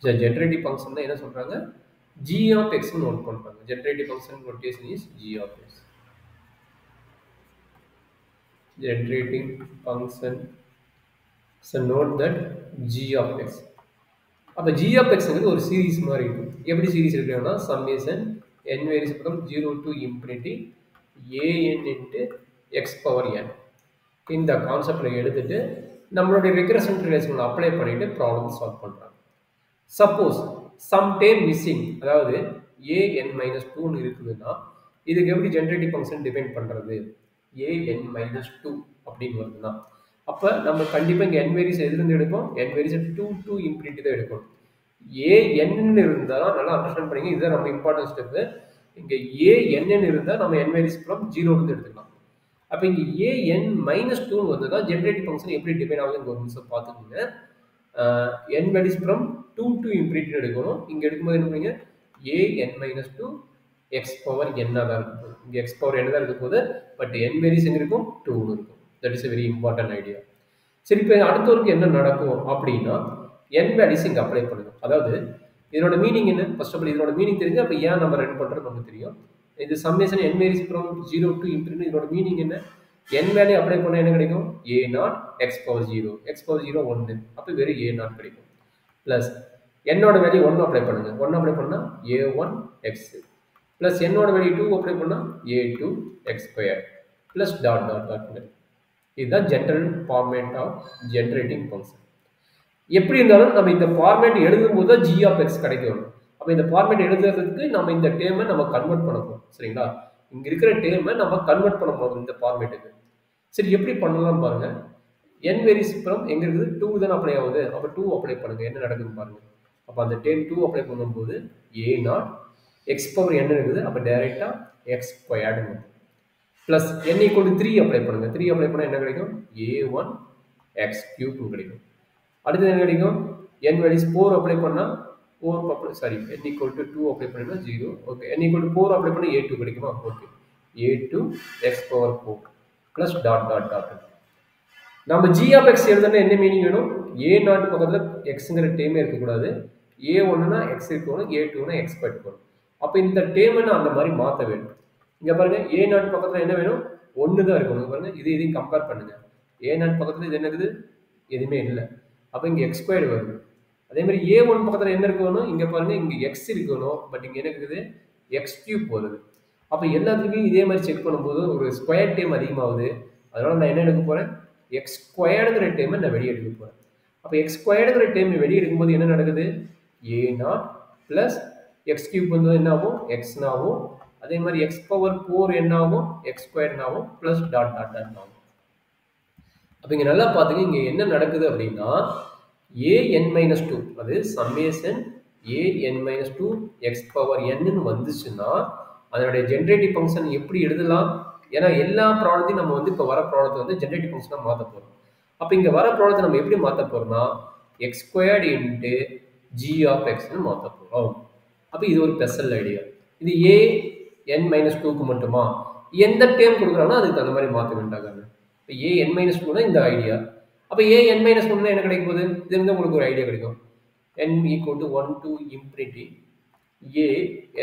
Generative function என்ன சொல்றாங்க? g of x note பண்றாங்க. Generative function notation is g of x. Generating function, so note that g of x. அப்ப g of x ங்கிறது ஒரு series மாதிரி இருக்கும். எப்படி சீரிஸ் இருக்குன்னா summation n varies from 0 to infinity an into x power n. இந்த கான்செப்ட்ல எடுத்துட்டு நம்மளுடைய ரெக்ரெஷன் ரிலேஷன் அப்ளை பண்ணிட்டு ப்ராப்ளம் சால்வ் பண்றாங்க. சப்போஸ் சம் டேம் மிஸ்ஸிங், அதாவது an minus 2 இருக்குதுன்னா இதுக்கு எப்படி ஜெனரேட்டிவ் ஃபங்க்ஷன் டிஃபைன் பண்றது? an minus 2 அப்படின்னு வருதுன்னா அப்ப நம்ம கண்டிப்பா இங்க n வேரியஸ் எதிலிருந்து எடுப்போம்? n வேரியஸ் 2 to infinity தான் எடுக்கணும். an இருந்தா நல்லா அண்டர்ஸ்டாண்ட் பண்ணீங்க, இதுதான் நம்ம இம்பார்ட்டன்ட் ஸ்டெப். இங்க an இருந்தா நம்ம n வேரியஸ் ஃப்ரம் 0 இருந்து எடுத்துக்கலாம். அப்ப இங்க an minus 2 வந்ததா ஜெனரேட்டிவ் ஃபங்க்ஷன் எப்படி டிஃபைன் ஆகுதுன்னு ஒரு நிமிஷம் பார்த்துக்கோங்க. n values from 2 to infinity எடுக்கணும். இங்க எடுக்கும்போது என்ன பண்ணுவீங்க? an minus 2 x power n தான் இருக்கும். இங்க x power n தான் இருக்க போகுது, பட் n values எங்க இருக்கும்? 2 இருக்கும். That is a very important idea. சரி, இப்போ அடுத்தவருக்கு என்ன நடக்கும் அப்படின்னா n values இங்க அப்ளை பண்ணுங்க. அதாவது இதனோட மீனிங் என்ன? ஃபர்ஸ்ட் ஆஃப் ஆல் இதனோட மீனிங் தெரிஞ்சு அப்ப ஏன் நம்ம ரன் பண்றது நமக்கு தெரியும். இது summation n varies from 0 to infinity. இதனோட மீனிங் என்ன? n வேல்யூ அப்ளை பண்ணா என்ன கிடைக்கும்? a0 x power 0, x power 0 1, அப்ப வெறும் a0 கிடைக்கும். பிளஸ் n ஓட வேல்யூ 1 அப்ளை பண்ணுங்க. 1 அப்ளை பண்ணா a1 x பிளஸ் n ஓட வேல்யூ 2 அப்ளை பண்ணா a2 x square plus dot dot dot. இதுதான் general format of generating function. எப்படி இருந்தாலும் நம்ம இந்த ஃபார்மேட் எழுதும்போது தான் g of x கிடைக்கும். அப்ப இந்த ஃபார்மேட் எழுதுறதுக்கு நம்ம இந்த டேர்மை நம்ம கன்வெர்ட் பண்ண போறோம். சரிங்களா? இங்க இருக்கிற டேர்மை நம்ம கன்வெர்ட் பண்ண போறோம் இந்த ஃபார்மேட்டுக்கு. சரி, எப்படி பண்ணலாம் பாருங்க. n varies from எங்க இருக்குது? 2 தான் அப்ளை ஆகுது. அப்ப 2 அப்ளை பண்ணுங்க. என்ன நடக்குதுன்னு பாருங்க. அப்ப அந்த டேர்ம் 2 அப்ளை பண்ணும்போது a0 x பவர் n இருக்குது. அப்ப டைரக்டா x squared plus n equal to 3 apply பண்ணுங்க. 3 அப்ளை பண்ணா என்ன கிடைக்கும்? a1 x cube கிடைக்கும். அடுத்து என்ன கிடைக்கும்? n values 4 அப்ளை பண்ணா 4 sorry n equal to 2 apply பண்ணா 0. Okay, n equal to 4 apply பண்ணா a2 கிடைக்குமா? Okay, a2 x power 4 plus dot dot dot. நம்ம g of x எழுதுனா என்ன மீனிங் வேணும்? a0 பக்கத்துல xங்கிற டேர்மே இருக்க கூடாது. a1னா x இருக்கணும், a2னா x இருக்கணும். அப்ப இந்த டேர்மை நான் அந்த மாதிரி மாத்த வேண்டும். இங்க பாருங்க, a0 பக்கத்துல என்ன வேணும்? 1 தான் இருக்கணும். பாருங்க, இதையும் கம்பேர் பண்ணுங்க. a0 பக்கத்துல இது என்னது? எதுவுமே இல்லை. அப்ப இங்க x ஸ்கொயர் வருது. அதே மாதிரி a1 பக்கத்துல என்ன இருக்கணும்? இங்க பாருங்க, இங்க x இருக்கணும், பட் இங்க என்ன இருக்குது? x கியூப் வருது. அப்ப எல்லாத்துக்கும் இதே மாதிரி செக் பண்ணும்போது ஒரு ஸ்கொயர் டேர்ம் அதிகமாகுது. அதனால நான் என்ன எடுக்க போறேன்? x ஸ்கொயர்டுங்கிற டேர்மை நான் வெளியே எடுக்க போறேன். அப்ப x ஸ்கொயர்டுங்கிற டேர்மை வெளியே எடுக்கும்போது என்ன நடக்குது? a0 பிளஸ் x கியூப் வந்து என்ன ஆகும்? x ஆகும். அதே மாதிரி x பவர் 4 என்ன ஆகும்? x ஸ்கொயர் ஆகும் பிளஸ் டாட் டாட் டாட் ஆகும். அப்ப இங்க நல்லா பாத்துங்க, இங்க என்ன நடக்குது அப்படின்னா an minus 2, அது summation an minus 2 x power n வந்துச்சுன்னா அதனுடைய ஜெனரேட்டிவ் ஃபங்க்ஷன் எப்படி எழுதலாம்? ஏன்னா எல்லா ப்ராப்ளத்தையும் நம்ம வந்து இப்போ வர ப்ராப்ளத்தை வந்து ஜெனரேட்டிவ் ஃபங்க்ஷனாக மாற்ற போகிறோம். அப்போ இங்கே வர ப்ராப்ளத்தை நம்ம எப்படி மாற்ற போகிறோம்னா x squared into g of எக்ஸ்னு மாற்ற போகிறோம். அப்போ இது ஒரு ஸ்பெஷல் ஐடியா. இது an minus 2க்கு மட்டுமா? எந்த டேர்ம் கொடுக்குறாங்கன்னா அதுக்கு அந்த மாதிரி மாற்ற வேண்டாங்க. இப்போ an minus 2 தான் இந்த ஐடியா. அப்போ an minus 1 என்ன கிடைக்கும் போது? இது வந்து உங்களுக்கு ஒரு ஐடியா கிடைக்கும். n equal to 1 to infinity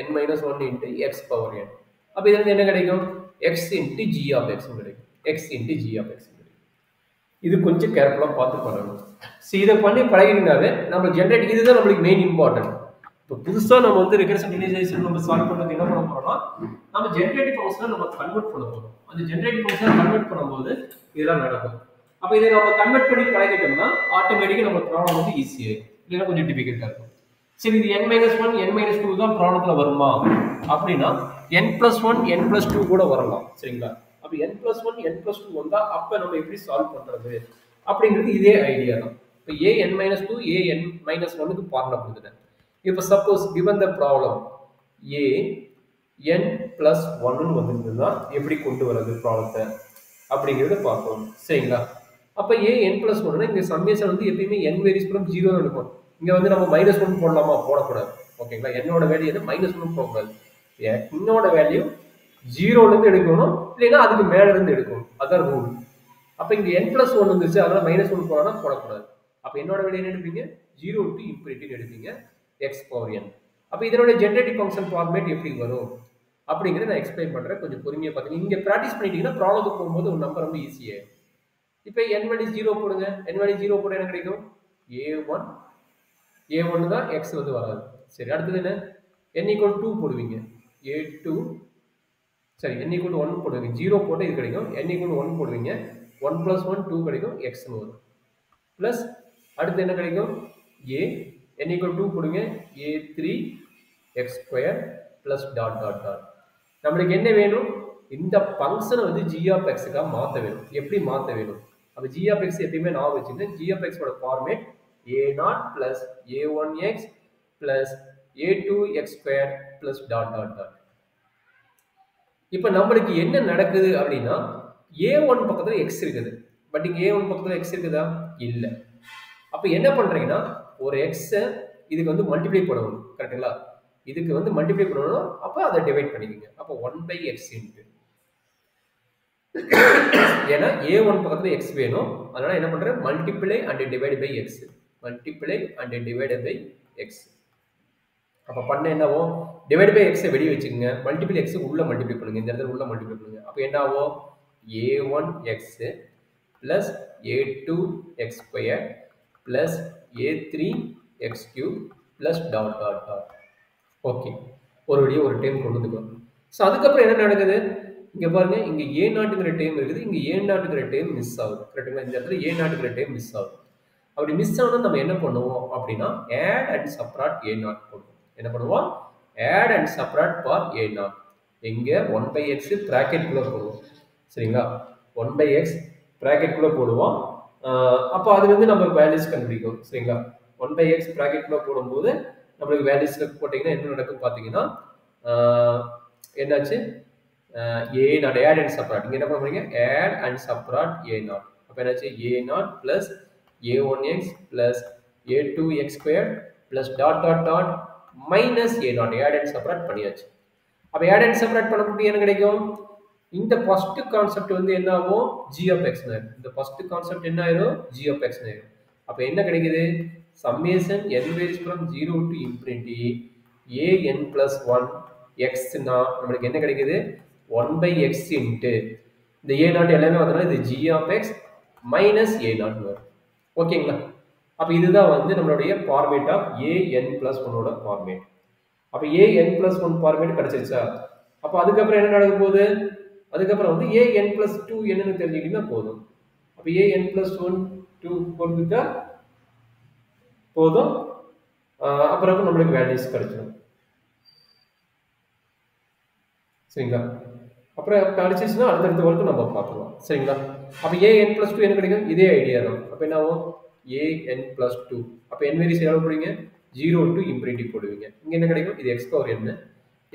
n minus 1 into x power n. அப்ப இதுல என்ன கிடைக்கும்? x into g of x கிடைக்கும். x into g of x கிடைக்கும். இது கொஞ்சம் கேர்ஃபுல்லா பார்த்து பண்ணணும். இதை பண்ணி பழகினாவே நம்ம ஜெனரேட், இதுதான் நம்மளுக்கு மெயின் இம்பார்ட்டன்ட். இப்போ புதுசா நம்ம வந்து ரெக்ரெஷன் ரிலேஷன் நம்ம சால்வ் பண்றது என்ன பண்ண போறோம்னா நம்ம ஜெனரேட்டிவ் ஃபங்க்ஷனை நம்ம கன்வெர்ட் பண்ண போறோம். அந்த ஜெனரேட்டிவ் ஃபங்க்ஷனை கன்வெர்ட் பண்ணும்போது இதெல்லாம் நடக்கும். அப்ப இதை நம்ம கன்வெர்ட் பண்ணி பழகிட்டோம்னா ஆட்டோமேட்டிக்கா நம்ம ப்ராப்ளம் வந்து ஈஸியா இருக்கும். இல்லைன்னா கொஞ்சம் டிஃபிகல்ட்டா இருக்கும். சரி, இது n minus 1 n minus 2 தான் ப்ராப்ளத்துல வருமா அப்படின்னா n plus 1 n plus 2 கூட வரலாம். சரிங்களா? அப்ப n plus 1 n plus 2 வந்தா அப்ப நம்ம எப்படி சால்வ் பண்றது அப்படிங்கிறது இதே ஐடியா தான். இப்போ an minus 2 an minus 1க்கு ஃபார்முலா கொடுத்துட்டேன். இப்போ suppose given the problem n plus 1ன்னு வந்திருந்ததுன்னா எப்படி கொண்டு வரது ப்ராப்ளத்தை அப்படிங்கிறத பார்ப்போம். சரிங்களா? அப்ப n plus 1னா இங்க சம்மேஷன் வந்து எப்பயுமே n varies from 0 இருக்கும். இங்க வந்து நம்ம -1 போடலாமா? போடக்கூடாது. ஓகேங்களா? என்னோட வேல்யூ என்ன? -1 போடக்கூடாது. என்னோட வேல்யூ 0ல இருந்து எடுக்கணும், இல்லைன்னா அதுக்கு மேல இருந்து எடுக்கணும். அதான் ரூல். அப்ப இங்க n plus 1 வந்துருச்சு, அதனால -1 போடலாம் போடக்கூடாது. அப்ப என்னோட வேல்யூ என்ன எடுப்பீங்க? 0 to infinity எடுப்பீங்க x power n. அப்போ இதனுடைய ஜெனரேட்டிவ் ஃபங்க்ஷன் ஃபார்மேட் எப்படி வரும் அப்படிங்கிறத நான் எக்ஸ்பிளைன் பண்ணுறேன். கொஞ்சம் பொறுமையாக பார்த்துங்க. இங்கே ப்ராக்டிஸ் பண்ணிட்டீங்கன்னா ப்ராப்ளத்துக்கு போகும்போது ஒரு நம்பர் ரொம்ப ஈஸியாக. இப்போ n வழி 0 போடுங்க. n வழி 0 போட என்ன கிடைக்கும்? a1 தான் x வந்து வராது. சரி, அடுத்தது என்ன? n equal 2 போடுவீங்க. a2 சரி n equal 1 போடுவீங்க. 0 போட்டு இது கிடைக்கும். n equal 1 போடுவீங்க. 1 plus 1 2 கிடைக்கும். x வரும். ப்ளஸ் அடுத்து என்ன கிடைக்கும்? a n equal 2 போடுவீங்க. a3 x square plus dot dot dot. நம்மளுக்கு என்ன வேணும்? இந்த ஃபங்க்ஷனை வந்து g of x க்கு மாத்த வேணும். எப்படி மாத்த வேணும்? அப்ப g of x எப்பவுமே நான் வச்சிருந்தேன். g of x ஓட format a0 plus a1x plus a2x square plus dot dot dot. இப்போ நம்மளுக்கு என்ன நடக்குது அப்படின்னா a1 பக்கத்துல x இருக்குது. பட் இங்க a1 பக்கத்துல x இருக்குதா? இல்ல. அப்ப என்ன பண்றீங்கன்னா ஒரு x இதுக்கு வந்து மல்டிப்ளை பண்ணணும். கரெக்ட்டுங்களா? இதுக்கு வந்து மல்டிப்ளை பண்ணணும். அப்ப அதை டிவைட் பண்ணிக்கங்க. அப்ப 1/x இன்டு ஏன்னா a1 பக்கத்துல x வேணும். அதனால என்ன பண்றேன்? Multiply and divide by x. Multiply and divide by x. அப்ப பண்ண என்னவோ டிவைட் பை x வெளிய வச்சுக்கங்க. மல்டிபிள் x உள்ள மல்டிப்ளை பண்ணுங்க. இந்த இடத்துல உள்ள மல்டிப்ளை பண்ணுங்க. அப்ப என்னவோ a1x plus a2x square plus a3x cube plus dot dot dot. Okay, ஒரு வழியா ஒரு டைம் கொண்டு வந்துக்கலாம். ஸோ அதுக்கப்புறம் என்ன நடக்குது? இங்க பாருங்க, இங்க a0ங்கிற டைம் இருக்குது. இங்க a0ங்கிற டைம் மிஸ் ஆகுது. கரெக்ட்டுங்களா? இந்த இடத்துல a0ங்கிற டைம் மிஸ் ஆகுது. அப்படி மிஸ் ஆனா நம்ம என்ன பண்ணுவோம் அப்படின்னா add and subtract a0 போடுவோம். என்ன பண்ணுவோம்? add and subtract for a0. எங்க 1/x bracket குள்ள போடுவோம். சரிங்களா? 1/x bracket குள்ள போடுவோம். அப்ப அது வந்து நம்ம வேல்யூஸ் கண்டுபிடிக்கும். சரிங்களா? 1/x bracket குள்ள போடும்போது நம்மளுக்கு வேல்யூஸ் போட்டீங்கன்னா என்ன நடக்கும் பாத்தீங்கன்னா என்னாச்சு? a0 add and subtract. இங்க என்ன பண்ணுவீங்க? add and subtract a0. அப்ப என்னாச்சு? a0 plus a1x plus a2x square plus dot dot dot minus a0. add and subtract பண்ணியாச்சு. அப்ப add and subtract பண்ணும்போது என்ன கிடைக்கும்? இந்த ஃபர்ஸ்ட் கான்செப்ட் வந்து என்ன ஆகும்? g of x னு. இந்த ஃபர்ஸ்ட் கான்செப்ட் என்ன ஆயிரும்? g of x னு. அப்ப என்ன கிடைக்குது? summation n varies from 0 to infinity a n plus 1 x னா நமக்கு என்ன கிடைக்குது? 1/x into இந்த a0 எல்லாமே வந்தனால இது g of x minus a0 வரும். ஓகேங்களா? அப்ப இதுதான் வந்து நம்மளுடைய ஃபார்மேட் ஆஃப் an plus 1 ஓட ஃபார்மேட். அப்ப an plus 1 ஃபார்மேட் கிடைச்சிருச்சா? அப்ப அதுக்கப்புறம் என்ன நடக்க போகுது? அதுக்கப்புறம் வந்து an plus 2 என்னன்னு தெரிஞ்சுக்கிட்டீங்கன்னா போதும். அப்ப an plus 1 2 போட்டுட்டா போதும். அப்புறம் நம்மளுக்கு வேல்யூஸ் கிடைச்சிடும். சரிங்களா? அப்புறம் கிடைச்சிச்சுன்னா அடுத்தடுத்த வரைக்கும் நம்ம பார்க்கலாம். சரிங்களா? அப்ப an plus 2 என்ன கிடைக்கும்? இதே ஐடியா தான். அப்ப என்ன ஆகும்? an plus 2. அப்ப n வேரியஸ் எவ்வளவு போடுவீங்க? 0 to infinity போடுவீங்க. இங்க என்ன கிடைக்கும்? இது x power n.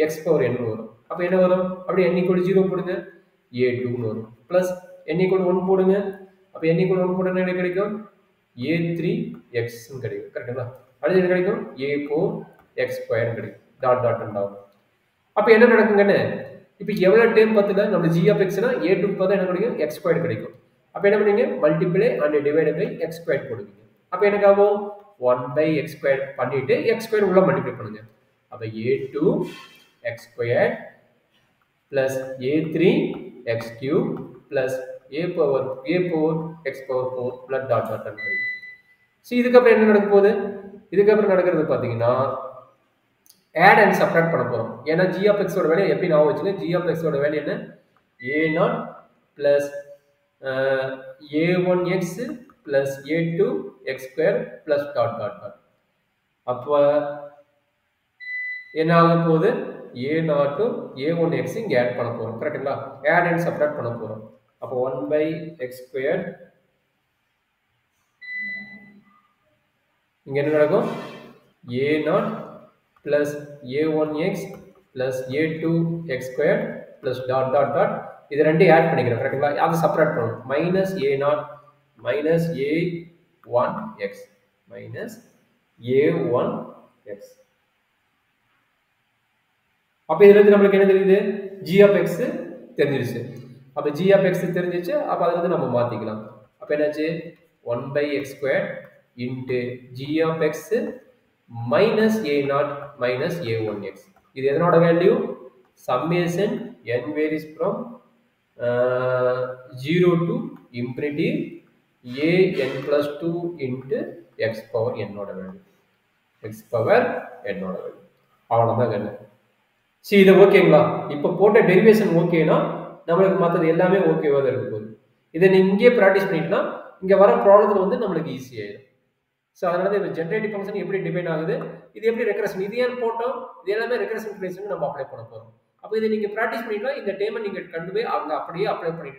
x power n வரும். அப்ப என்ன வரும்? அப்படியே n equal 0 போடுங்க. a2 னு வரும். பிளஸ் n equal 1 போடுங்க. அப்ப n equal 1 போட்டா என்ன கிடைக்கும்? a3x னு கிடைக்கும். கரெக்ட்டுங்களா? அடுத்து என்ன கிடைக்கும்? a4x square கிடைக்கும். டாட் டாட் ஆகும். அப்ப என்ன நடக்குங்கன்னு இப்போ எவ்வளவு டைம் பத்தல நம்ம g of x னா a2 க்கு பதிலா என்ன கிடைக்கும்? x squared கிடைக்கும். அப்ப என்ன பண்ணுவீங்க? Multiply and divide by x squared போடுவீங்க. அப்ப என்ன ஆகும்? 1/x squared பண்ணிட்டு x squared உள்ள மல்டிப்ளை பண்ணுங்க. அப்ப a2 x squared plus a3 x cube plus a4 x power 4 plus dot dot dot கிடைக்கும். சரி, இதுக்கு அப்புறம் என்ன நடக்க போகுது? இதுக்கு அப்புறம் நடக்கிறது பாத்தீங்கன்னா add and subtract பண்ண போறோம். ஏன்னா g of x ஓட வேல்யூ எப்படி நான் வச்சுங்க? g of x ஓட வேல்யூ என்ன? a0 plus a1x plus a2x square plus dot dot dot. அப்ப என்ன ஆக போகுது? a0 a1x இங்க ஆட் பண்ண போறோம். கரெக்ட்டுங்களா? add and subtract பண்ண போறோம். அப்ப 1/x square இங்க என்ன நடக்கும்? a0 plus a1x plus a2x square plus dot dot dot இது ரெண்டையும் ஆட் பண்ணிக்கிறோம். கரெக்ட்டுங்களா? அதை செப்பரேட் பண்ணணும். minus a0 minus a1x minus a1x. அப்ப இதுல இருந்து நமக்கு என்ன தெரியுது? g of x தெரிஞ்சிருச்சு. அப்ப g of x தெரிஞ்சிச்சு. அப்ப அதுல இருந்து நம்ம மாத்திக்கலாம். அப்ப என்னாச்சு? 1/x squared into g of x minus a naught minus a1x. இது எதனோட value? Summation n varies from 0 to infinity a n plus 2 into x power n ஓட வேல்யூ. x power n ஓட வேல்யூ. அவ்வளவுதான் கண்ணு. சரி, இது ஓகேங்களா? இப்போ போட்ட டெரிவேஷன் ஓகேனா நம்மளுக்கு மற்றது எல்லாமே ஓகேவா தான் இருக்க போகுது. இதை நீங்க இங்கே ப்ராக்டிஸ் பண்ணிட்டீங்கன்னா இங்க வர ப்ராப்ளத்துல வந்து நம்மளுக்கு ஈஸியாயிடும். ஸோ அதனால இந்த ஜென்ரேட்டிவ் ஃபங்க்ஷன் எப்படி டிபெண்ட் ஆகுது, இது எப்படி ரெக்ரஷன், இது ஏன் போட்டோம், இது எல்லாமே ரெக்ரஷன் ரிலேஷன் நம்ம அப்ளை பண்ண போறோம். அப்போ இதை நீங்க ப்ராக்டிஸ் பண்ணிட்டா இந்த டைமை நீங்க கொண்டு போய் அங்க அப்படியே அப்ளை பண்ணிட்டு